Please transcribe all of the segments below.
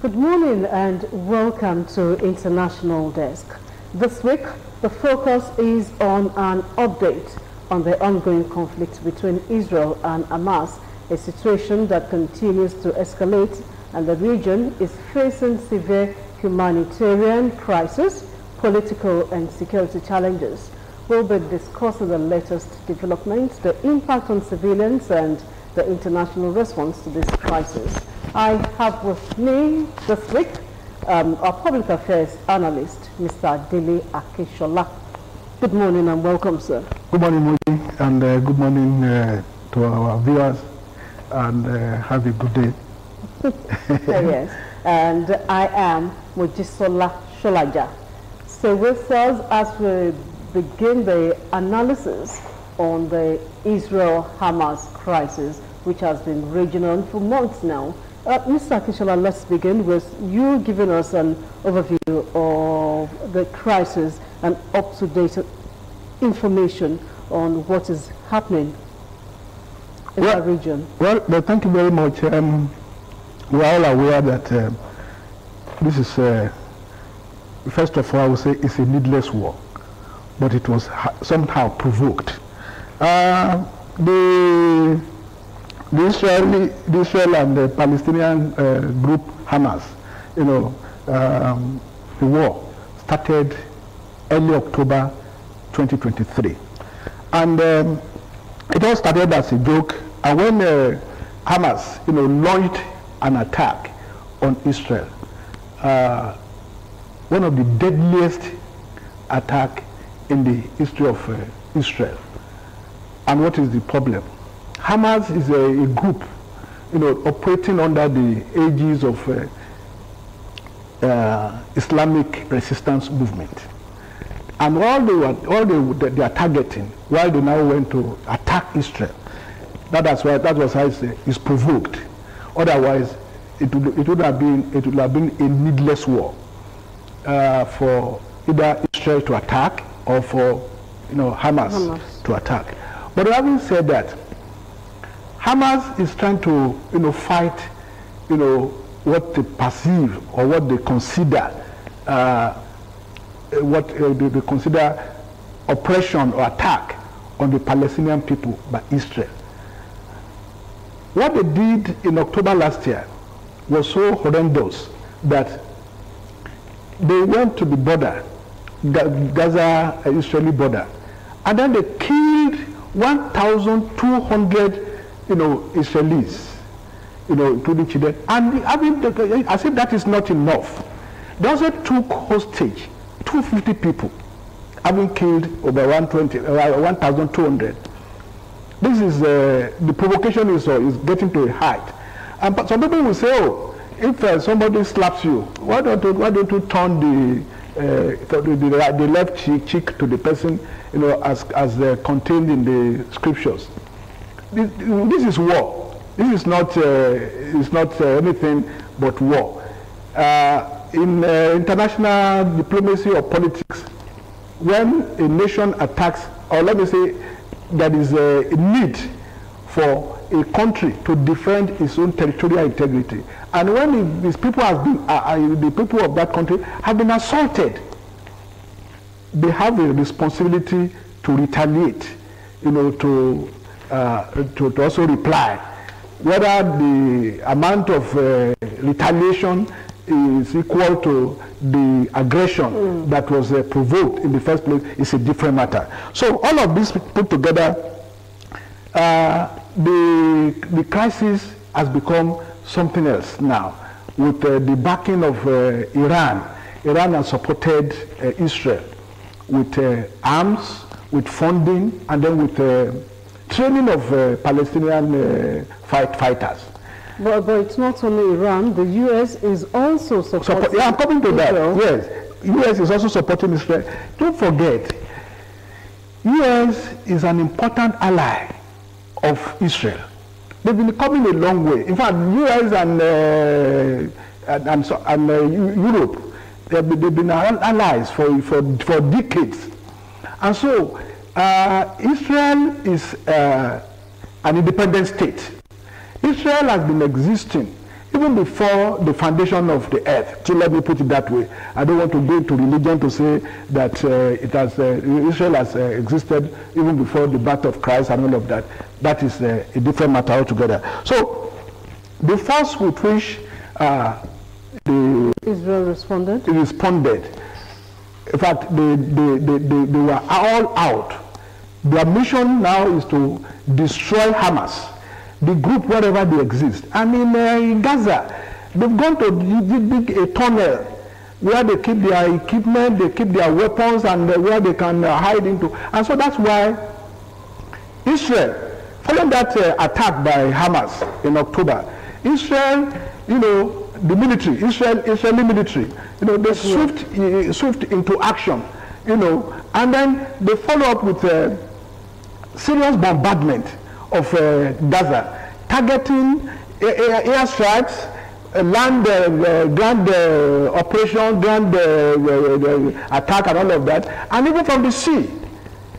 Good morning and welcome to International Desk. This week, the focus is on an update on the ongoing conflict between Israel and Hamas, a situation that continues to escalate, and the region is facing severe humanitarian crisis, political and security challenges. We'll be discussing the latest developments, the impact on civilians, and the international response to this crisis. I have with me this week our public affairs analyst, Mr. DELE AKINSOLA. Good morning and welcome, sir. Good morning, Moji, and good morning to our viewers, and have a good day. Yes, and I am Mojisola Sholaja. So with us as we begin the analysis on the Israel-Hamas crisis, which has been raging on for months now. Mr. AKINSOLA, let's begin with you giving us an overview of the crisis and up-to-date information on what is happening in that region. Well, thank you very much. We are all aware that this is, first of all, I would say it's a needless war, but it was somehow provoked. The Israel and the Palestinian group Hamas, the war started early October 2023, and it all started as a joke. And when Hamas, launched an attack on Israel, one of the deadliest attacks in the history of Israel. And what is the problem? Hamas is a group, operating under the aegis of Islamic resistance movement. And all they are targeting, while they now went to attack Israel, that was how it's provoked. Otherwise, it would have been a needless war for either Israel to attack or for Hamas to attack. But having said that, Hamas is trying to, fight, what they perceive or what they consider, they consider oppression or attack on the Palestinian people by Israel. What they did in October last year was so horrendous that they went to the border, Gaza-Israeli border, and then they killed 1,200 Israelis, including children. And I said that is not enough. They also took hostage 250 people, having killed over 1,200. This is the provocation is getting to a height. And some people will say, "Oh, if somebody slaps you, why don't you turn the left cheek to the person, as contained in the scriptures?" This is war. This is not anything but war. In international diplomacy or politics, when a nation attacks, or let me say, there is a need for a country to defend its own territorial integrity, and when these people the people of that country have been assaulted, they have a responsibility to retaliate, to also reply. Whether the amount of retaliation is equal to the aggression that was provoked in the first place is a different matter. So all of this put together, the crisis has become something else now, with the backing of Iran. Iran has supported Israel with arms, with funding, and then with training of Palestinian fighters. But it's not only Iran. The U.S. is also supporting I'm coming to Israel. that. Yes, U.S. is also supporting Israel. Don't forget, U.S. is an important ally of Israel. They've been coming a long way. In fact, U.S. and Europe, they've been allies for decades. And so, Israel is an independent state. Israel has been existing even before the foundation of the earth. So let me put it that way. I don't want to go into religion to say that Israel has existed even before the birth of Christ and all of that. That is a different matter altogether. So the force with which Israel responded. In fact, they were all out. Their mission now is to destroy Hamas, the group wherever they exist. And in Gaza, they've gone to dig a tunnel where they keep their equipment, they keep their weapons, and where they can hide into. And so that's why Israel, following that attack by Hamas in October, Israel, the military, Israeli military, they swift into action, and then they follow up with serious bombardment of Gaza, targeting airstrikes, land ground operation, ground attack and all of that, and even from the sea,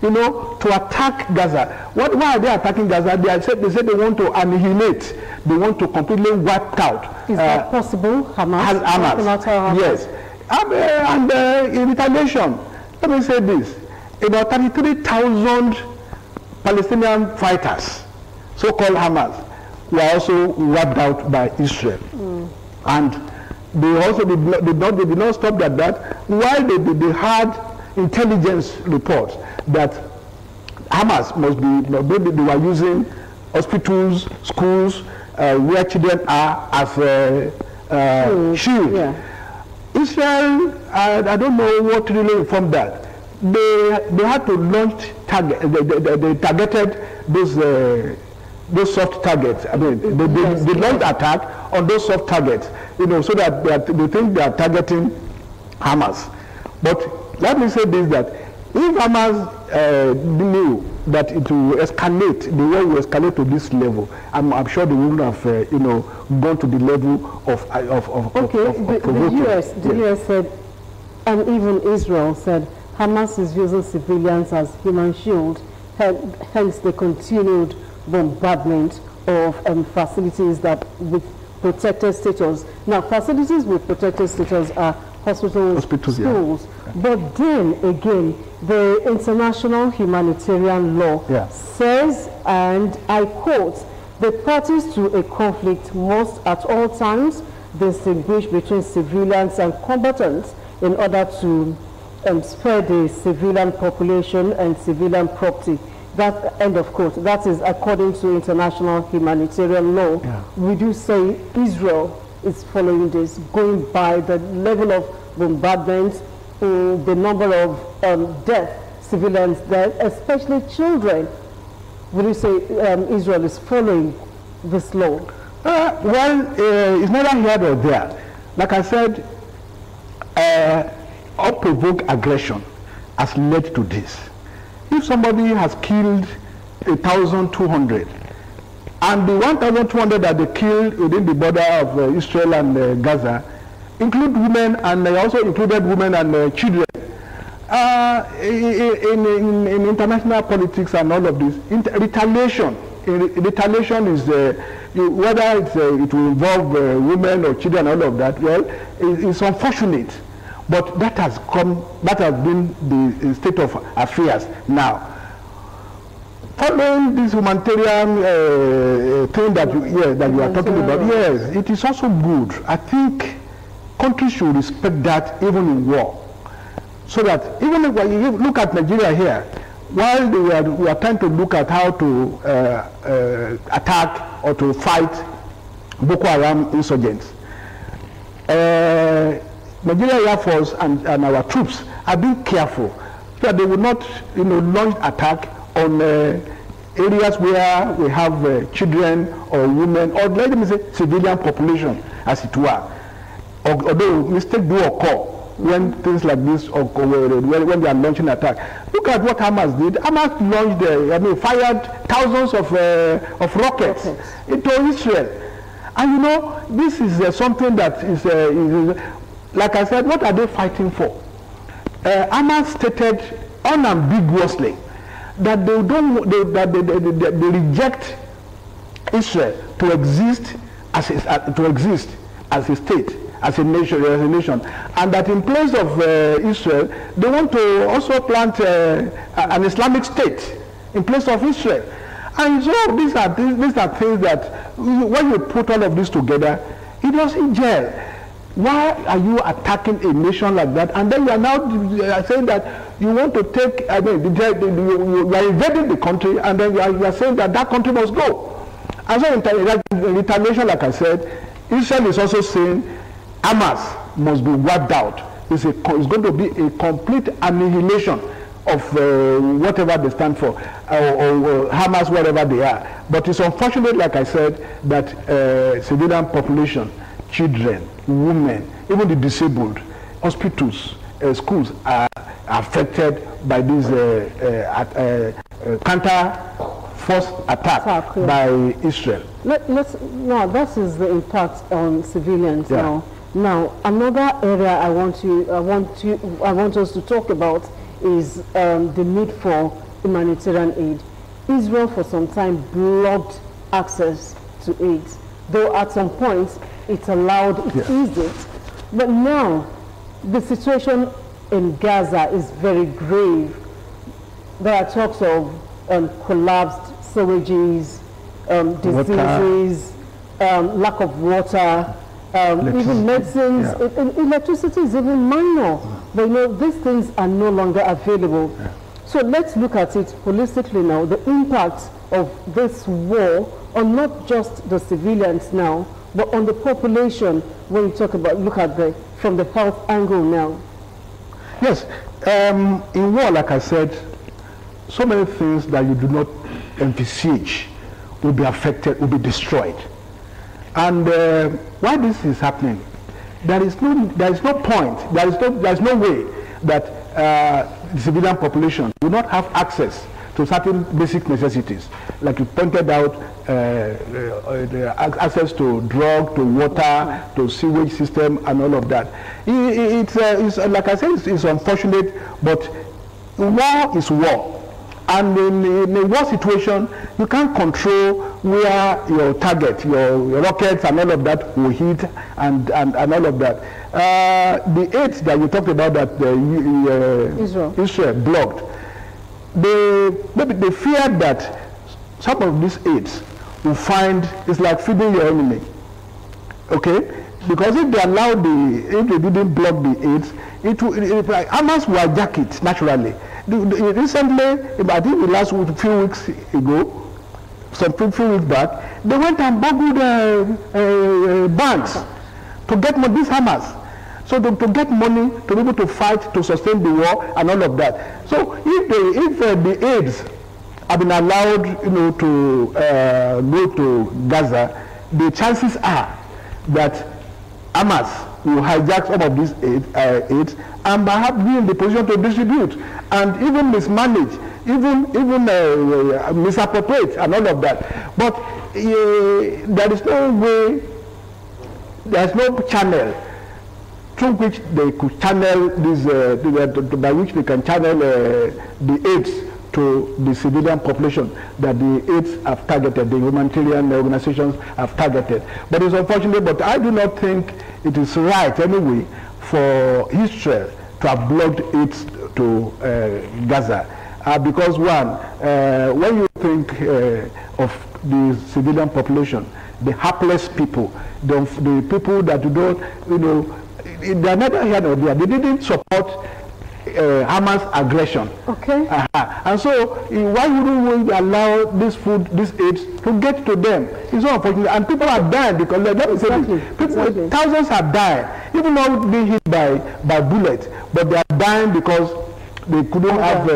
to attack Gaza. Why are they attacking Gaza? They said they want to annihilate, they want to completely wipe out. Is that possible? Hamas? Yes. And in retaliation, let me say this, about 33,000 Palestinian fighters, so-called Hamas, were also wiped out by Israel. And they also did not stop at that. While they had intelligence reports that Hamas maybe they were using hospitals, schools, where children are as shield. Yeah. Israel, I don't know what really informed that. They had to launch target. They targeted those soft targets. I mean, they launched attack on those soft targets. So that they think they are targeting Hamas. But let me say this: that if Hamas knew that it will escalate, the war will escalate to this level, I'm sure they wouldn't have, gone to the level of provoking. The US said, and even Israel said, Hamas is using civilians as human shield, hence the continued bombardment of facilities that with protected status. Now, facilities with protected status are hospitals, schools, yeah. But then again, the international humanitarian law says, and I quote, the parties to a conflict must at all times distinguish between civilians and combatants in order to spare the civilian population and civilian property. That end of quote. That is according to international humanitarian law. Yeah. We do say Israel is following this, going by the level of bombardment, the number of civilians dead, especially children. Would you say Israel is following this law? It's neither here nor there. Like I said, unprovoked aggression has led to this. If somebody has killed 1,200, and the 1,200 that they killed within the border of Israel and Gaza include women, and they also included women and children. In international politics and all of this, retaliation is whether it will involve women or children, all of that. Well, it's unfortunate, but that has been the state of affairs now. Following this humanitarian thing that you are talking about, yes, it is also good. I think countries should respect that even in war. So that even if you look at Nigeria here, while we are trying to look at how to attack or to fight Boko Haram insurgents, Nigeria Air Force and our troops are being careful so that they will not, launch attack on areas where we have children or women, or let me say civilian population, as it were. Although mistakes do occur when things like this occur, when they are launching attack. Look at what Hamas did. Hamas launched, fired thousands of rockets into Israel. And this is something that is, like I said, what are they fighting for? Hamas stated unambiguously that they reject Israel to exist to exist as a state, as a nation, and that in place of Israel, they want to also plant an Islamic state in place of Israel. And so these are things that when you put all of this together, it doesn't gel. Why are you attacking a nation like that? And then you are now saying that you want to take, you are invading the country, and then you are saying that country must go. And so in retaliation, like I said, Israel is also saying Hamas must be wiped out. It's going to be a complete annihilation of whatever they stand for, or Hamas, whatever they are. But it's unfortunate, like I said, that civilian population, children, women, even the disabled, hospitals, schools are affected by this counter-force attack by Israel. Now, that is the impact on civilians now. Now, another area I want us to talk about is the need for humanitarian aid. Israel for some time blocked access to aid, though at some point it allowed, it eased it. But now the situation in Gaza is very grave. There are talks of collapsed sewages, diseases, lack of water, even medicines, electricity is even minor. But you know, these things are no longer available. So let's look at it holistically now, the impact of this war on not just the civilians now, but on the population when you talk about, look at from the health angle now. Yes, in war, like I said, so many things that you do not envisage will be affected, will be destroyed. And why this is happening, there is no point, there is no way that the civilian population will not have access to certain basic necessities, like you pointed out, access to drug, to water, to sewage system, and all of that. It's like I said, it's unfortunate, but war is war. And in a war situation, you can't control where your target, your rockets and all of that will hit, and all of that. The aids that you talked about that Israel blocked, they feared that some of these aids will find, it's like feeding your enemy. Okay? Because if they allowed if they didn't block the aids, Hamas will hijack it naturally. Recently, I think the last few weeks ago, few weeks back, they went and burgled banks to get money, this Hamas. So to get money to be able to fight, to sustain the war and all of that. So if the aids have been allowed, to go to Gaza, the chances are that Hamas will hijack some of these aids and perhaps be in the position to distribute and even mismanage, even misappropriate and all of that. But there is no way, there is no channel through which they could channel this, by which they can channel the aids to the civilian population that the aids have targeted, the humanitarian organizations have targeted. But it's unfortunate, but I do not think it is right anyway for Israel to have blocked aids to Gaza. Because one, when you think of the civilian population, the hapless people, the people that you don't, they're neither here nor there. They didn't support Hamas aggression. Okay. And so why wouldn't we allow this food, these aids to get to them? It's so unfortunate. And people are dying because, let me say this, thousands are dying, even not being hit by bullets, but they are dying because they couldn't have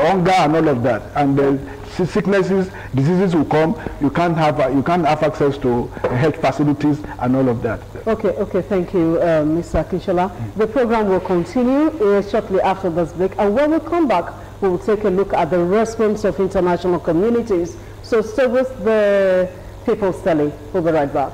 hunger and all of that. And sicknesses, diseases will come. You can't have access to health facilities and all of that. Okay, thank you, Mr. AKINSOLA. The program will continue shortly after this break, and when we come back, we will take a look at the response of international communities. So stay with the People's Tele. We'll be right back.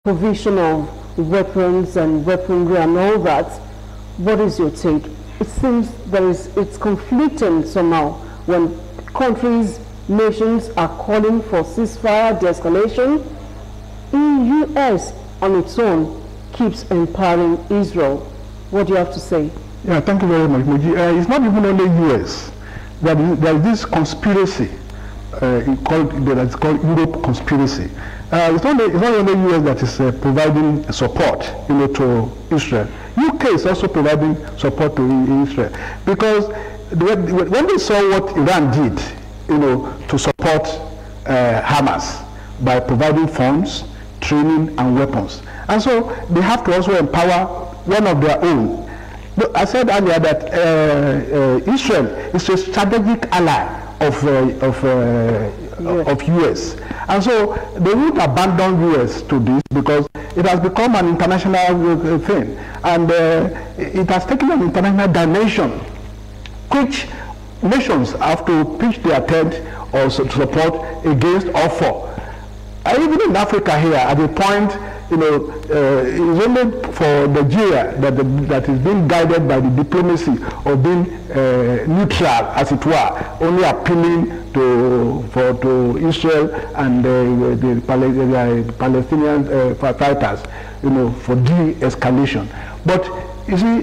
provision of weapons and weaponry and all that. What is your take? It seems it's conflicting somehow when countries, nations are calling for ceasefire, de-escalation. The U.S. on its own keeps empowering Israel. What do you have to say? Yeah, thank you very much, Moji. It's not even only U.S. There is this conspiracy that's called Europe conspiracy. It's not only U.S. that is providing support, to Israel. UK is also providing support to Israel, because when they saw what Iran did, to support Hamas by providing funds, training, and weapons, and so they have to also empower one of their own. I said earlier that Israel is a strategic ally of US, and so they would abandon US to this because it has become an international thing, and it has taken an international dimension, which nations have to pitch their tent or to support against or for. Even in Africa here, at a point, it's only for Nigeria that is being guided by the diplomacy of being neutral, as it were, only appealing to Israel and the Palestinian fighters, for de-escalation. But you see,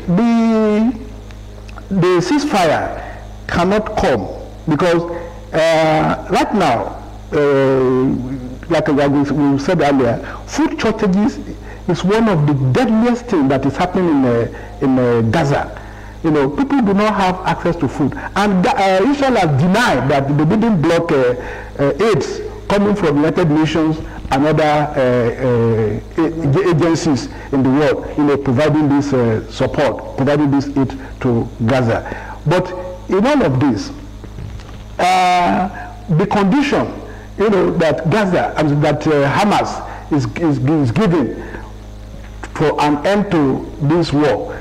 the ceasefire cannot come because right now, like we said earlier, food shortages is one of the deadliest things that is happening in Gaza. People do not have access to food, and Israel has denied that they didn't block aids coming from the United Nations and other agencies in the world, providing this support, providing this aid to Gaza. But in all of this, the condition that Gaza and that Hamas is giving for an end to this war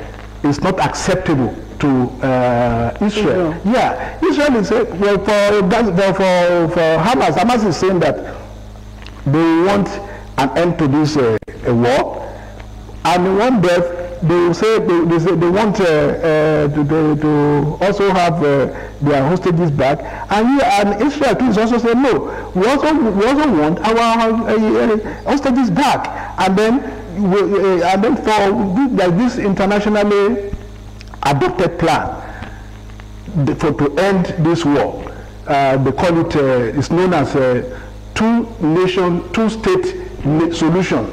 is not acceptable to Israel. Yeah, Israel is for Hamas. Hamas is saying that they want an end to this war, and one death. They say they want to also have their hostages back, and Israel is also saying no. We also want our hostages back, and then for this internationally adopted plan to end this war. They call it. It's known as two-nation, two-state solution.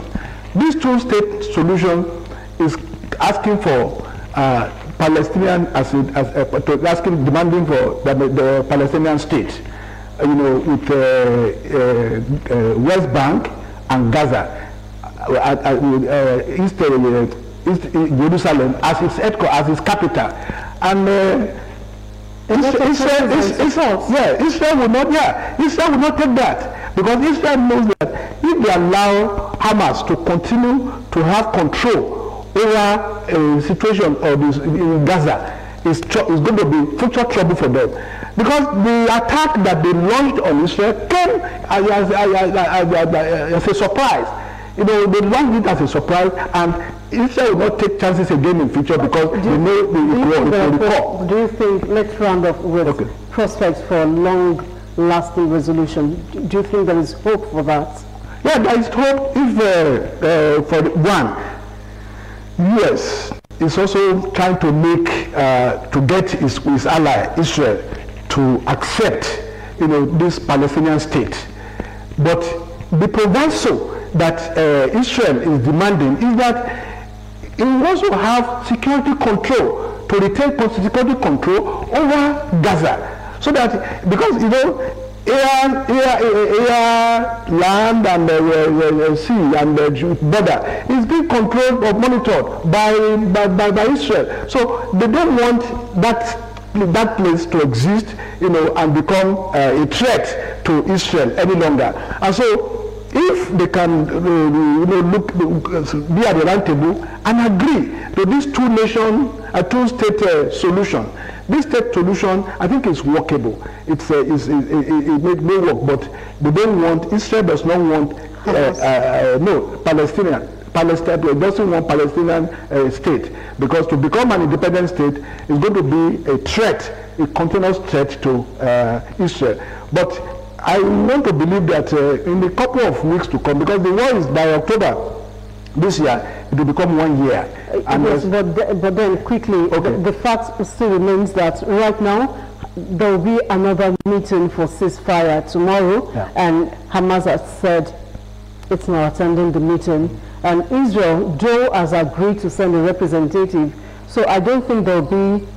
This two-state solution is asking for Palestinian demanding for the Palestinian state, with West Bank and Gaza, East Jerusalem as its headquarters, as its capital, and Israel will not take that, because Israel knows that if they allow Hamas to continue to have control over a situation of this in Gaza, is going to be future trouble for them, because the attack that they launched on Israel came as a surprise. They launched it as a surprise, and Israel will not take chances again in future because they know the war. Do you think, let's round up with prospects for long-lasting resolution? Do you think there is hope for that? Yeah, there is hope if, for one, US is also trying to get his ally, Israel, to accept, this Palestinian state. But the proviso that Israel is demanding is that it will also have security control, to retain security control over Gaza, so that, because air, land, and sea and border is being controlled or monitored by Israel. So they don't want that place to exist, and become a threat to Israel any longer. And so, if they can, be at the round table and agree to this two-state solution. This state solution, I think, is workable. It may work, but they don't want. Israel does not want Palestinian. Palestine doesn't want Palestinian state, because to become an independent state is going to be a threat, a continuous threat to Israel. But I want to believe that in a couple of weeks to come, because the war is by October this year, it will become 1 year. Yes, but then quickly, okay. the fact still remains that right now there will be another meeting for ceasefire tomorrow, and Hamas has said it's not attending the meeting. And Israel, Joe, has agreed to send a representative. So I don't think there will be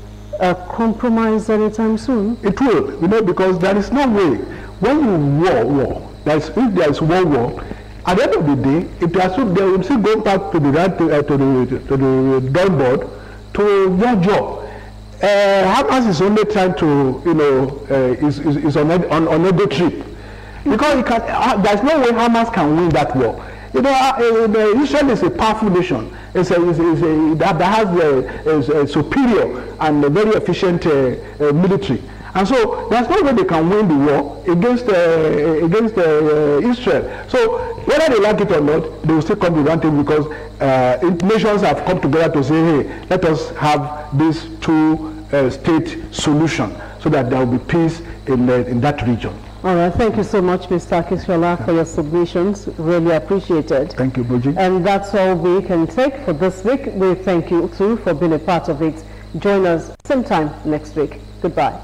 a compromise anytime soon. It will, because there is no way. When you war, if there is war, at the end of the day, they will still go back to the drawing board to their job. Hamas is only trying to, is on a trip. Because there's no way Hamas can win that war. Israel is a powerful nation. That has a superior and a very efficient military. And so there's no way they can win the war against Israel. So whether they like it or not, they will still come to one thing, because nations have come together to say, hey, let us have this two-state solution so that there will be peace in that region. All right, thank you so much, Mr. AKINSOLA, for your submissions. Really appreciated. Thank you, Boji. And that's all we can take for this week. We thank you too for being a part of it. Join us same time next week. Goodbye.